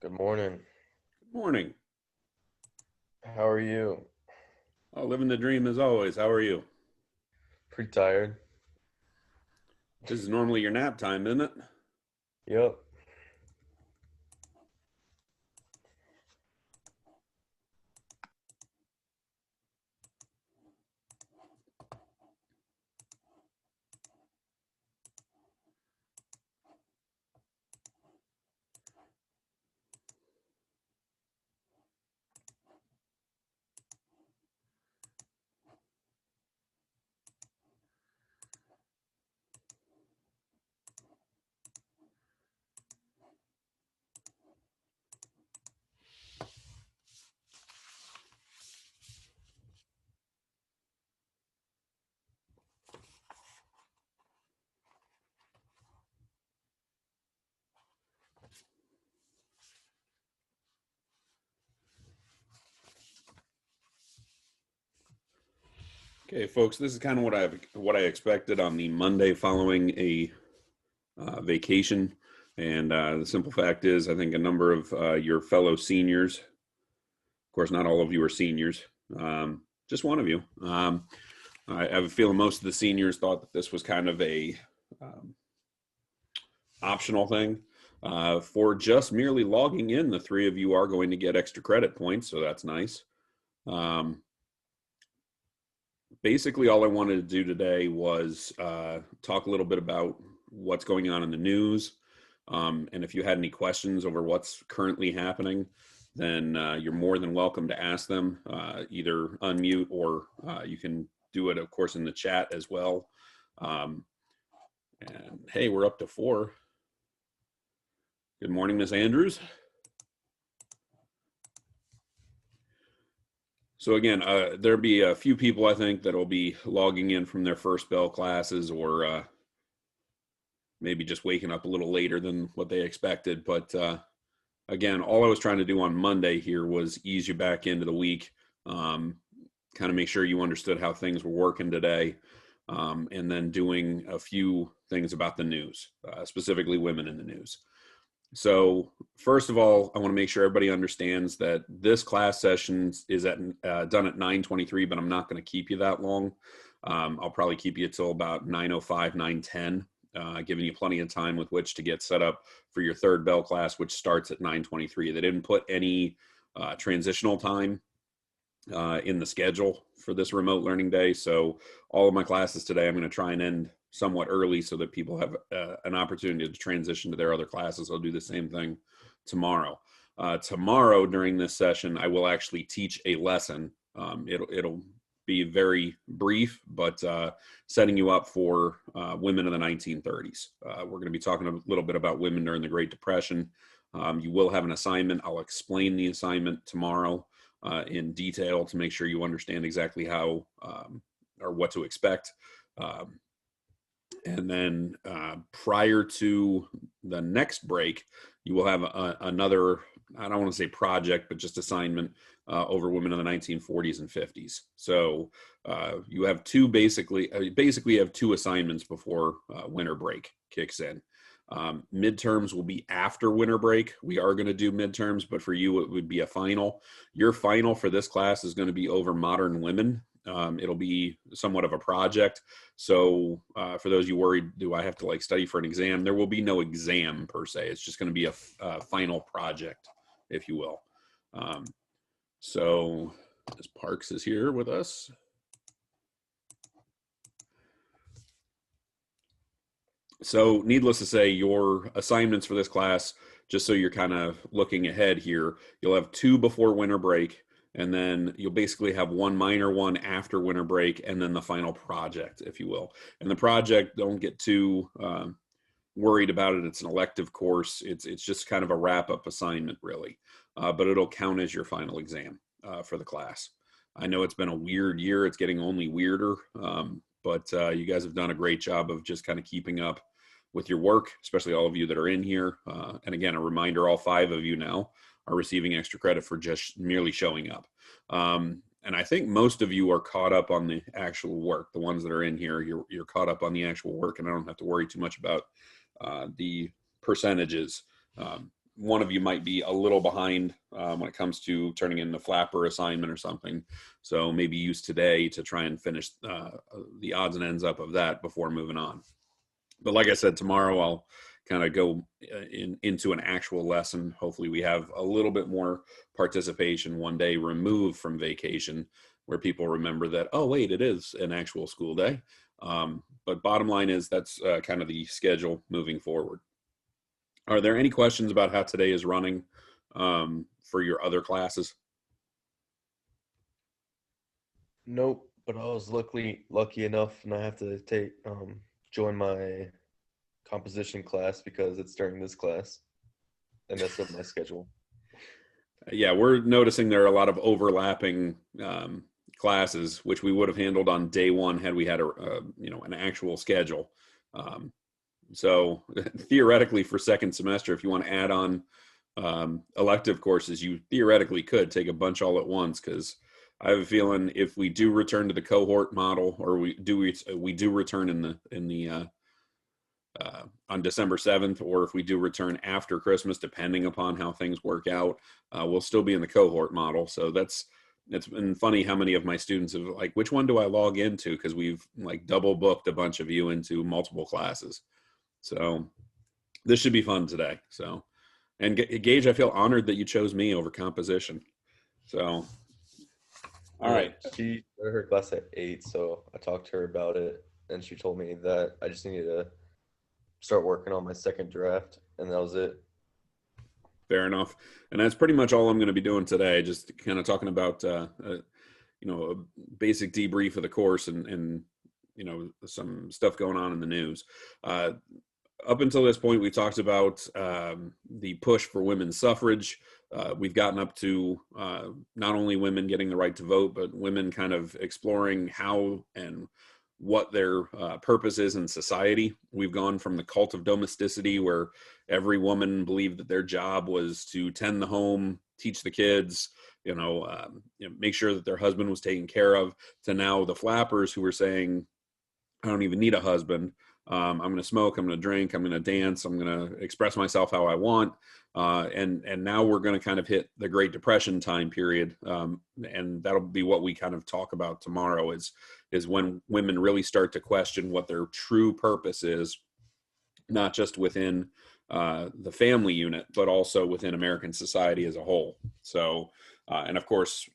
Good morning. Morning. How are you? Oh, living the dream as always. How are you? Pretty tired. This is normally your nap time, isn't it? Yep. Okay, folks, this is kind of what I expected on the Monday following a vacation. And the simple fact is, I think a number of your fellow seniors, of course, not all of you are seniors, just one of you. I have a feeling most of the seniors thought that this was kind of a um, optional thing. For just merely logging in, the three of you are going to get extra credit points, so that's nice. Um, Basically, all I wanted to do today was talk a little bit about what's going on in the news. And if you had any questions over what's currently happening, then you're more than welcome to ask them, either unmute or you can do it, of course, in the chat as well. Um, and hey, we're up to 4. Good morning, Miss Andrews. So again, there'll be a few people I think that'll be logging in from their first bell classes or maybe just waking up a little later than what they expected. But again, all I was trying to do on Monday here was ease you back into the week, kind of make sure you understood how things were working today, and then doing a few things about the news, specifically women in the news. So first of all, I want to make sure everybody understands that this class session is done at 9:23, but I'm not going to keep you that long. I'll probably keep you till about 9:05, 9:10, giving you plenty of time with which to get set up for your third bell class, which starts at 9:23. They didn't put any transitional time in the schedule for this remote learning day. So all of my classes today, I'm going to try and end somewhat early so that people have an opportunity to transition to their other classes. I'll do the same thing tomorrow. Tomorrow during this session, I will actually teach a lesson. It'll be very brief, but setting you up for women in the 1930s. We're going to be talking a little bit about women during the Great Depression. You will have an assignment. I'll explain the assignment tomorrow in detail to make sure you understand exactly how or what to expect. And then prior to the next break, you will have another, I don't want to say project, but just assignment over women in the 1940s and 50s. So you have basically you have 2 assignments before winter break kicks in. Midterms will be after winter break. We are going to do midterms, but for you, it would be a final. Your final for this class is going to be over modern women. It'll be somewhat of a project. So for those you worried, do I have to like study for an exam? There will be no exam per se. It's just going to be a final project, if you will. So Ms. Parks is here with us. So needless to say, your assignments for this class, just so you're kind of looking ahead here, you'll have 2 before winter break, and then you'll basically have 1 minor one after winter break, and then the final project, if you will. And the project, don't get too worried about it. It's an elective course. It's just kind of a wrap-up assignment, really. But it'll count as your final exam for the class. I know it's been a weird year. It's getting only weirder. But you guys have done a great job of just kind of keeping up with your work, especially all of you that are in here. And again, a reminder, all 5 of you now are receiving extra credit for just merely showing up. And I think most of you are caught up on the actual work. The ones that are in here, you're caught up on the actual work, and I don't have to worry too much about the percentages. one of you might be a little behind when it comes to turning in a flapper assignment or something. So maybe use today to try and finish the odds and ends up of that before moving on. But like I said, tomorrow I'll kind of go into an actual lesson. Hopefully we have a little bit more participation one day removed from vacation where people remember that, oh, wait, it is an actual school day. But bottom line is that's kind of the schedule moving forward. Are there any questions about how today is running for your other classes? Nope. But I was lucky enough, and I have to join my composition class because it's during this class, and messed up my schedule. Yeah, we're noticing there are a lot of overlapping classes, which we would have handled on day one had we had an actual schedule. So theoretically, for second semester, if you want to add on elective courses, you theoretically could take a bunch all at once, because I have a feeling if we do return to the cohort model, or we do return on December 7th, or if we do return after Christmas, depending upon how things work out, we'll still be in the cohort model. So it's been funny how many of my students have like, which one do I log into? Because we've like double booked a bunch of you into multiple classes. So this should be fun today. So, and Gage, I feel honored that you chose me over composition. So, all right. She started her class at 8, so I talked to her about it, and she told me that I just needed to start working on my second draft, and that was it. Fair enough. And that's pretty much all I'm going to be doing today. Just kind of talking about, a basic debrief of the course and some stuff going on in the news. Up until this point, we talked about the push for women's suffrage. We've gotten up to not only women getting the right to vote, but women kind of exploring how and what their purpose is in society. We've gone from the cult of domesticity, where every woman believed that their job was to tend the home, teach the kids, make sure that their husband was taken care of, to now the flappers who were saying, I don't even need a husband. I'm going to smoke, I'm going to drink, I'm going to dance, I'm going to express myself how I want. And now we're going to kind of hit the Great Depression time period. And that'll be what we kind of talk about tomorrow is when women really start to question what their true purpose is, not just within the family unit, but also within American society as a whole. So, and of course,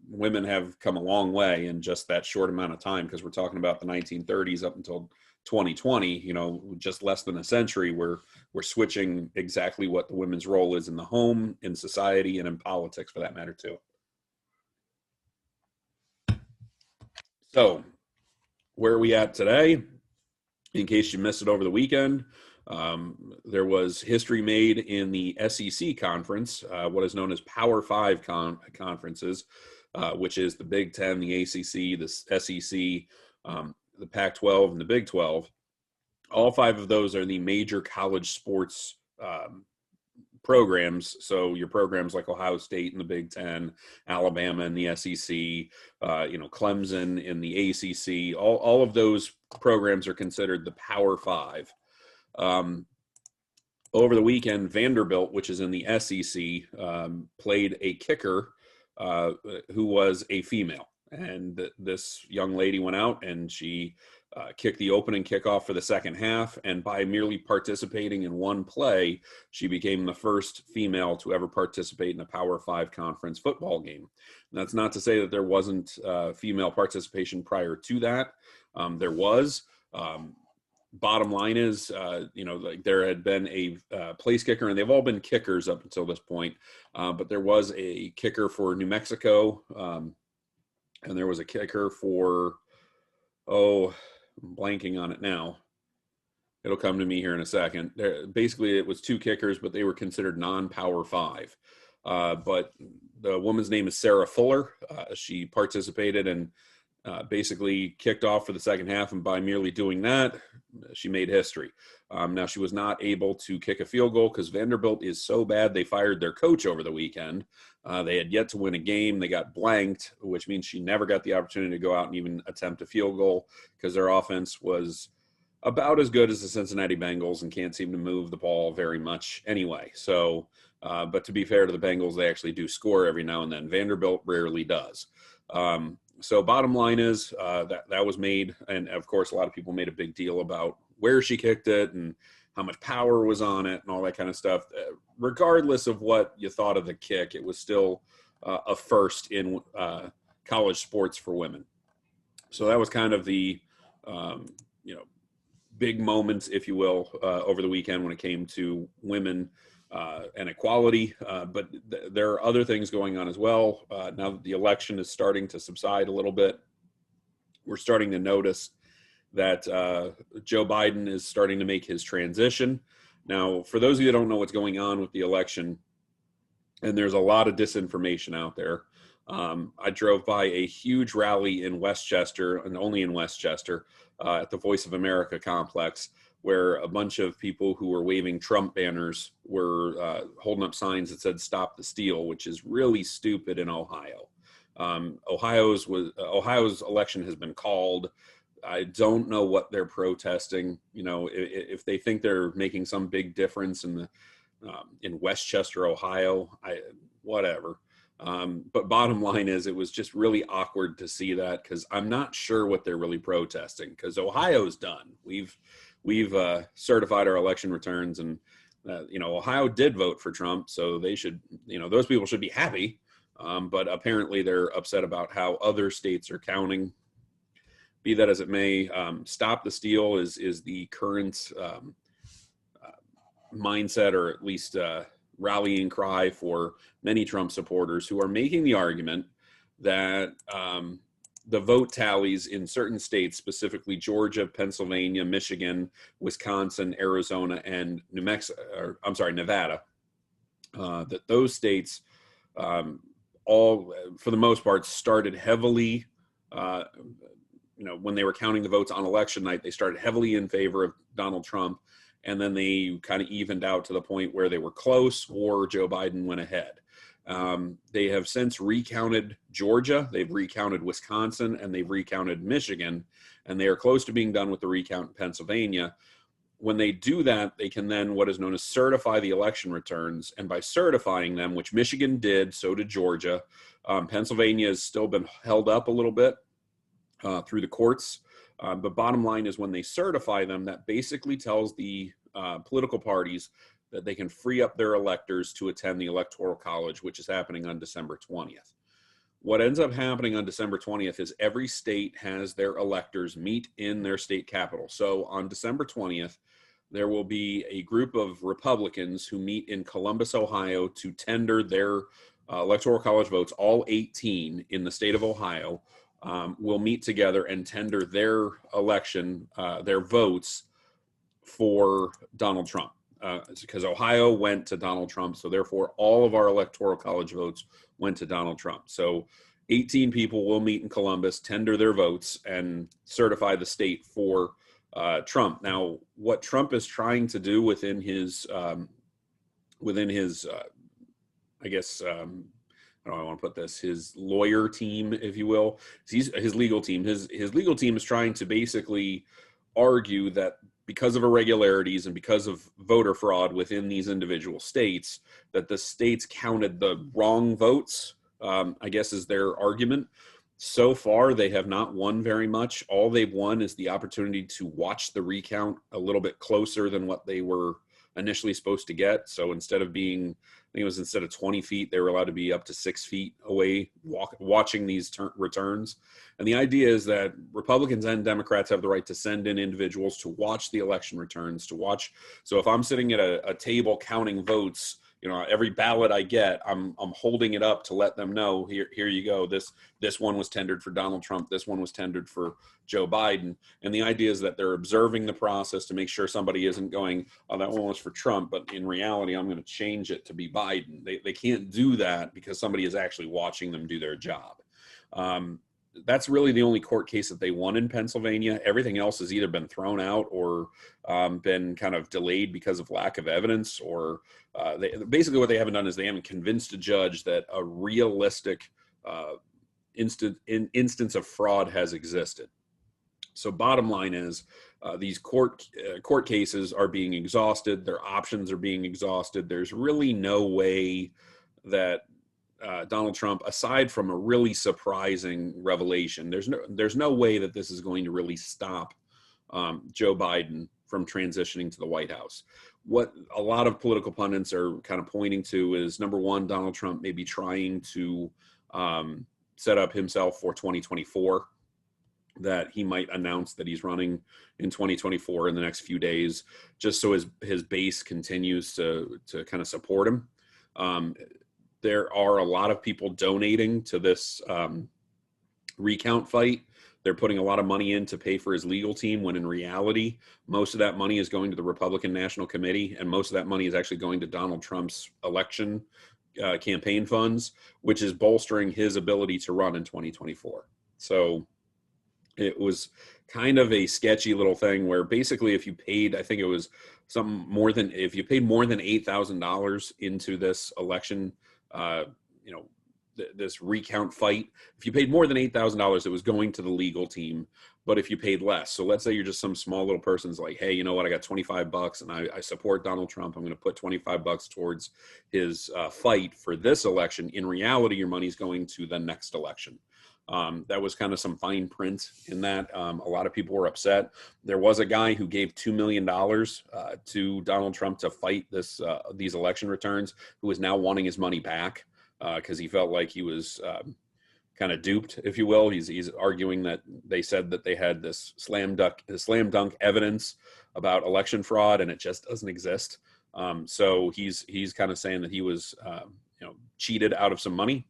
women have come a long way in just that short amount of time, because we're talking about the 1930s up until 2020, just less than a century, where we're switching exactly what the women's role is in the home, in society, and in politics for that matter too. So where are we at today? In case you missed it over the weekend, there was history made in the SEC conference, what is known as Power Five conferences, which is the Big Ten, the ACC, the SEC, the Pac-12, and the Big 12. All five of those are the major college sports programs. So your programs like Ohio State in the Big Ten, Alabama in the SEC, Clemson in the ACC, all of those programs are considered the Power Five. Over the weekend, Vanderbilt, which is in the SEC, played a kicker who was a female. And this young lady went out and she kicked the opening kickoff for the second half. And by merely participating in one play, she became the first female to ever participate in a Power Five conference football game. And that's not to say that there wasn't female participation prior to that. There was. Bottom line is, like there had been a place kicker, and they've all been kickers up until this point. But there was a kicker for New Mexico, and there was a kicker for, I'm blanking on it now. It'll come to me here in a second. Basically, it was two kickers, but they were considered non-Power Five. But the woman's name is Sarah Fuller. She participated and basically kicked off for the second half, and by merely doing that, she made history. Now, she was not able to kick a field goal because Vanderbilt is so bad they fired their coach over the weekend. They had yet to win a game. They got blanked, which means she never got the opportunity to go out and even attempt a field goal because their offense was about as good as the Cincinnati Bengals and can't seem to move the ball very much anyway. So But to be fair to the Bengals, they actually do score every now and then. Vanderbilt rarely does. So bottom line is that was made. And of course, a lot of people made a big deal about where she kicked it and how much power was on it and all that kind of stuff. Regardless of what you thought of the kick, it was still a first in college sports for women. So that was kind of the, big moments, if you will, over the weekend when it came to women and equality. But there are other things going on as well. Now that the election is starting to subside a little bit, we're starting to notice that Joe Biden is starting to make his transition. Now, for those of you that don't know what's going on with the election, and there's a lot of disinformation out there, I drove by a huge rally in Westchester, and only in Westchester, at the Voice of America complex, where a bunch of people who were waving Trump banners were holding up signs that said "Stop the Steal," which is really stupid in Ohio. Ohio's election has been called. I don't know what they're protesting. If they think they're making some big difference in Westchester, Ohio, whatever. But bottom line is, it was just really awkward to see that, because I'm not sure what they're really protesting, because Ohio's done. We've certified our election returns, and Ohio did vote for Trump, so they should, those people should be happy. But apparently they're upset about how other states are counting. Be that as it may, Stop the Steal is the current mindset, or at least rallying cry for many Trump supporters, who are making the argument that the vote tallies in certain states, specifically Georgia, Pennsylvania, Michigan, Wisconsin, Arizona, and Nevada, that those states all, for the most part, started heavily, when they were counting the votes on election night, they started heavily in favor of Donald Trump. And then they kind of evened out to the point where they were close, or Joe Biden went ahead. They have since recounted Georgia, they've recounted Wisconsin, and they've recounted Michigan, and they are close to being done with the recount in Pennsylvania. When they do that, they can then what is known as certify the election returns. And by certifying them, which Michigan did, so did Georgia, Pennsylvania has still been held up a little bit through the courts. But bottom line is, when they certify them, that basically tells the political parties that they can free up their electors to attend the Electoral College, which is happening on December 20th. What ends up happening on December 20th is every state has their electors meet in their state capital. So on December 20th, there will be a group of Republicans who meet in Columbus, Ohio, to tender their Electoral College votes. All 18 in the state of Ohio will meet together and tender their election, their votes for Donald Trump. Because Ohio went to Donald Trump, so therefore all of our Electoral College votes went to Donald Trump. So 18 people will meet in Columbus, tender their votes, and certify the state for Trump. Now, what Trump is trying to do within his I guess, how do I want to put this? His lawyer team, if you will, his legal team. His legal team is trying to basically argue that because of irregularities and because of voter fraud within these individual states, that the states counted the wrong votes, I guess is their argument. So far, they have not won very much. All they've won is the opportunity to watch the recount a little bit closer than what they were initially supposed to get. So instead of being, I think it was instead of 20 feet, they were allowed to be up to 6 feet away watching these returns. And the idea is that Republicans and Democrats have the right to send in individuals to watch the election returns, to watch. So if I'm sitting at a table counting votes, every ballot I get, I'm holding it up to let them know, here you go. This one was tendered for Donald Trump. This one was tendered for Joe Biden. And the idea is that they're observing the process to make sure somebody isn't going, oh, that one was for Trump, but in reality, I'm going to change it to be Biden. They can't do that because somebody is actually watching them do their job. That's really the only court case that they won in Pennsylvania. Everything else has either been thrown out or been kind of delayed because of lack of evidence, or basically what they haven't done is they haven't convinced a judge that a realistic instance of fraud has existed. So bottom line is these court cases are being exhausted. Their options are being exhausted. There's really no way that Donald Trump, aside from a really surprising revelation, there's no way that this is going to really stop Joe Biden from transitioning to the White House. What a lot of political pundits are kind of pointing to is, number one, Donald Trump may be trying to set up himself for 2024, that he might announce that he's running in 2024 in the next few days, just so his base continues to kind of support him. There are a lot of people donating to this recount fight. They're putting a lot of money in to pay for his legal team, when in reality, most of that money is going to the Republican National Committee, and most of that money is actually going to Donald Trump's election campaign funds, which is bolstering his ability to run in 2024. So it was kind of a sketchy little thing where basically if you paid, I think it was if you paid more than $8,000 into this election, this recount fight, if you paid more than $8,000, it was going to the legal team. But if you paid less, so let's say you're just some small little person's like, hey, you know what, I got $25 and I support Donald Trump, I'm going to put $25 towards his fight for this election. In reality, your money's going to the next election. That was kind of some fine print in that. A lot of people were upset. There was a guy who gave $2 million to Donald Trump to fight these election returns, who is now wanting his money back because he felt like he was kind of duped, if you will. He's arguing that they said that they had this slam dunk evidence about election fraud, and it just doesn't exist. So he's kind of saying that he was cheated out of some money.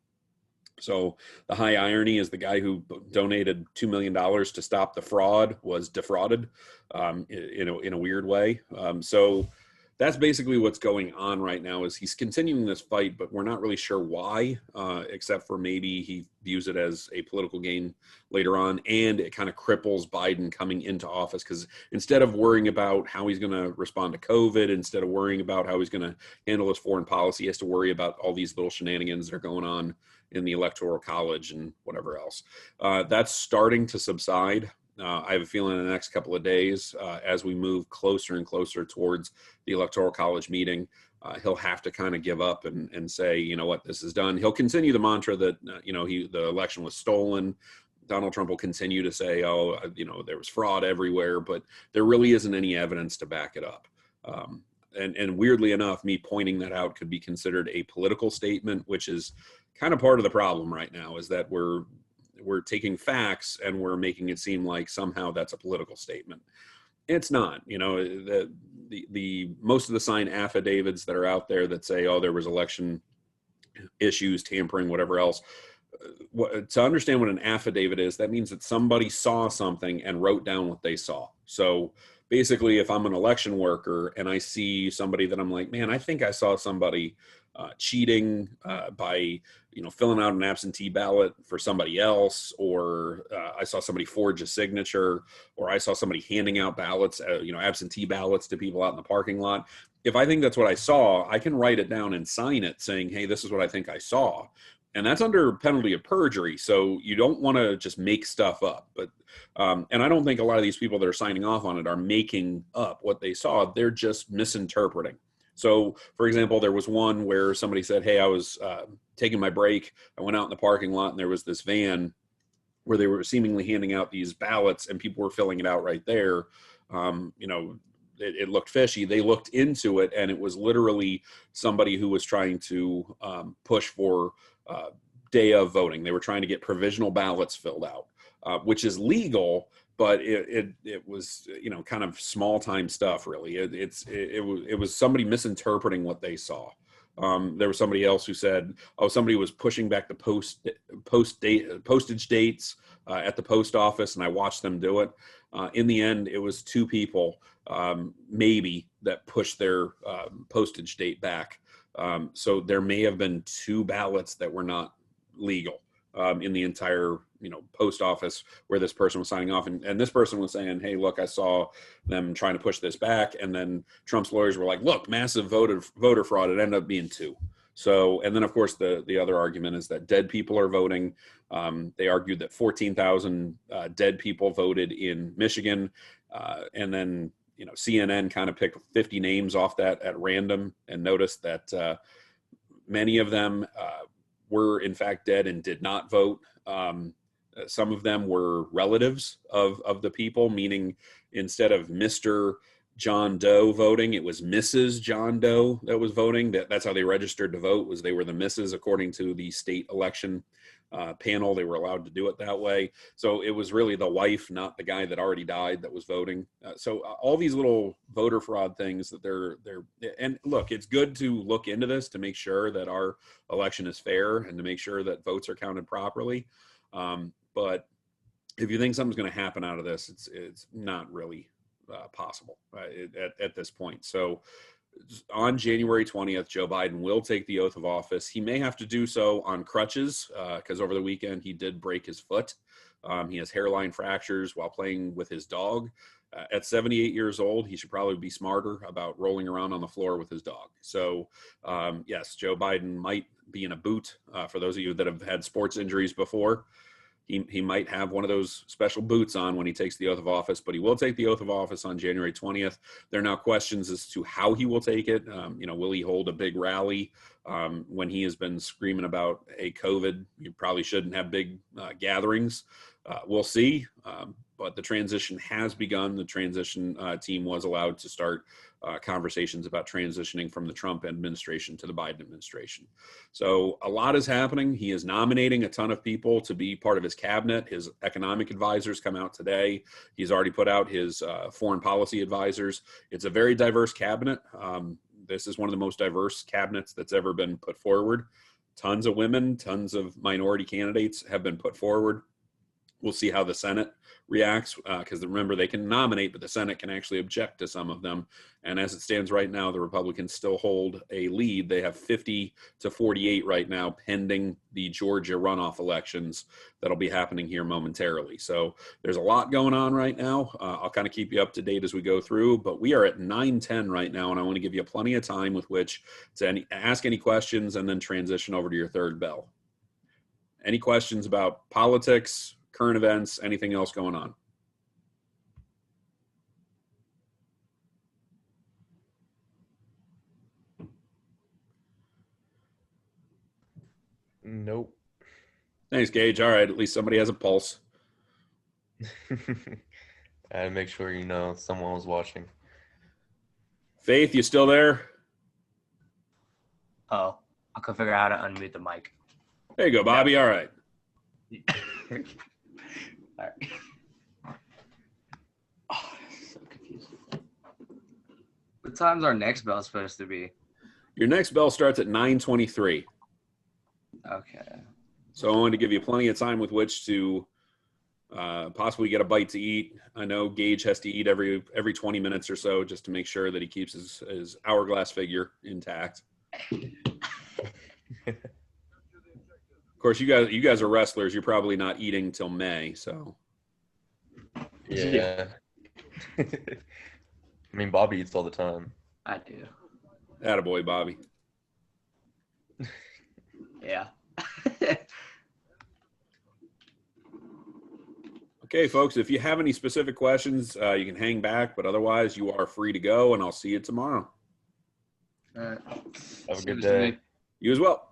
So the high irony is the guy who donated $2 million to stop the fraud was defrauded in a weird way. So that's basically what's going on right now, is he's continuing this fight, but we're not really sure why, except for maybe he views it as a political gain later on, and it kind of cripples Biden coming into office, because instead of worrying about how he's going to respond to COVID, instead of worrying about how he's going to handle his foreign policy, he has to worry about all these little shenanigans that are going on in the Electoral College and whatever else. That's starting to subside. I have a feeling in the next couple of days, as we move closer and closer towards the Electoral College meeting, he'll have to kind of give up and say, you know what, this is done. He'll continue the mantra that, the election was stolen. Donald Trump will continue to say, there was fraud everywhere, but there really isn't any evidence to back it up. And weirdly enough, me pointing that out could be considered a political statement, which is kind of part of the problem right now, is that we're taking facts and we're making it seem like somehow that's a political statement. It's not. The most of the signed affidavits that are out there that say, oh, there was election issues, tampering, whatever else. To understand what an affidavit is, that means that somebody saw something and wrote down what they saw. So basically, if I'm an election worker and I see somebody that I'm like, man, I think I saw somebody cheating by filling out an absentee ballot for somebody else, or I saw somebody forge a signature, or I saw somebody handing out ballots, absentee ballots to people out in the parking lot. If I think that's what I saw, I can write it down and sign it saying, hey, this is what I think I saw. And that's under penalty of perjury. So you don't want to just make stuff up. But and I don't think a lot of these people that are signing off on it are making up what they saw. They're just misinterpreting. So, for example, there was one where somebody said, hey, I was taking my break. I went out in the parking lot and there was this van where they were seemingly handing out these ballots and people were filling it out right there. It looked fishy. They looked into it, and it was literally somebody who was trying to push for day of voting. They were trying to get provisional ballots filled out, which is legal, but it was kind of small time stuff. Really, it was somebody misinterpreting what they saw. There was somebody else who said, oh, somebody was pushing back the postage dates at the post office, and I watched them do it. In the end, it was two people maybe that pushed their postage date back. So there may have been two ballots that were not legal in the entire post office where this person was signing off. And this person was saying, hey, look, I saw them trying to push this back. And then Trump's lawyers were like, look, massive voter fraud. It ended up being two. So, and then of course the other argument is that dead people are voting. They argued that 14,000 dead people voted in Michigan, and then CNN kind of picked 50 names off that at random and noticed that many of them were in fact dead and did not vote. Some of them were relatives of the people, meaning instead of Mr. John Doe voting, it was Mrs. John Doe that was voting. That's how they registered to vote, was they were the Mrs. according to the state election panel. They were allowed to do it that way. So it was really the wife, not the guy that already died, that was voting. So all these little voter fraud things that they're and look, it's good to look into this to make sure that our election is fair and to make sure that votes are counted properly. But if you think something's going to happen out of this, it's not really possible at this point. So on January 20th, Joe Biden will take the oath of office. He may have to do so on crutches because over the weekend he did break his foot. He has hairline fractures while playing with his dog. At 78 years old, he should probably be smarter about rolling around on the floor with his dog. So yes, Joe Biden might be in a boot. For those of you that have had sports injuries before, he might have one of those special boots on when he takes the oath of office, but he will take the oath of office on January 20th. There are now questions as to how he will take it. Will he hold a big rally when he has been screaming about, hey, COVID, you probably shouldn't have big gatherings. We'll see. But the transition has begun. The transition team was allowed to start conversations about transitioning from the Trump administration to the Biden administration. So a lot is happening. He is nominating a ton of people to be part of his cabinet. His economic advisors come out today. He's already put out his foreign policy advisors. It's a very diverse cabinet. This is one of the most diverse cabinets that's ever been put forward. Tons of women, tons of minority candidates have been put forward. We'll see how the Senate reacts because remember, they can nominate, but the Senate can actually object to some of them. And as it stands right now, the Republicans still hold a lead. They have 50 to 48 right now, pending the Georgia runoff elections that'll be happening here momentarily. So there's a lot going on right now. I'll kind of keep you up to date as we go through, but we are at 9:10 right now, and I want to give you plenty of time with which to ask any questions and then transition over to your third bell. Any questions about politics, current events, anything else going on? Nope. Thanks, Gage. All right, at least somebody has a pulse. I had to make sure someone was watching. Faith, you still there? Oh, I can figure out how to unmute the mic. There you go, Bobby. All right. All right. Oh, so confused. What time's our next bell supposed to be? Your next bell starts at 9:23. Okay. So I wanted to give you plenty of time with which to possibly get a bite to eat. I know Gage has to eat every 20 minutes or so just to make sure that he keeps his hourglass figure intact. Of course, you guys are wrestlers. You're probably not eating till May, so. Yeah. I mean, Bobby eats all the time. I do. Attaboy, Bobby. Yeah. Okay, folks, if you have any specific questions, you can hang back, but otherwise you are free to go, and I'll see you tomorrow. All right. Have a good day. You as well.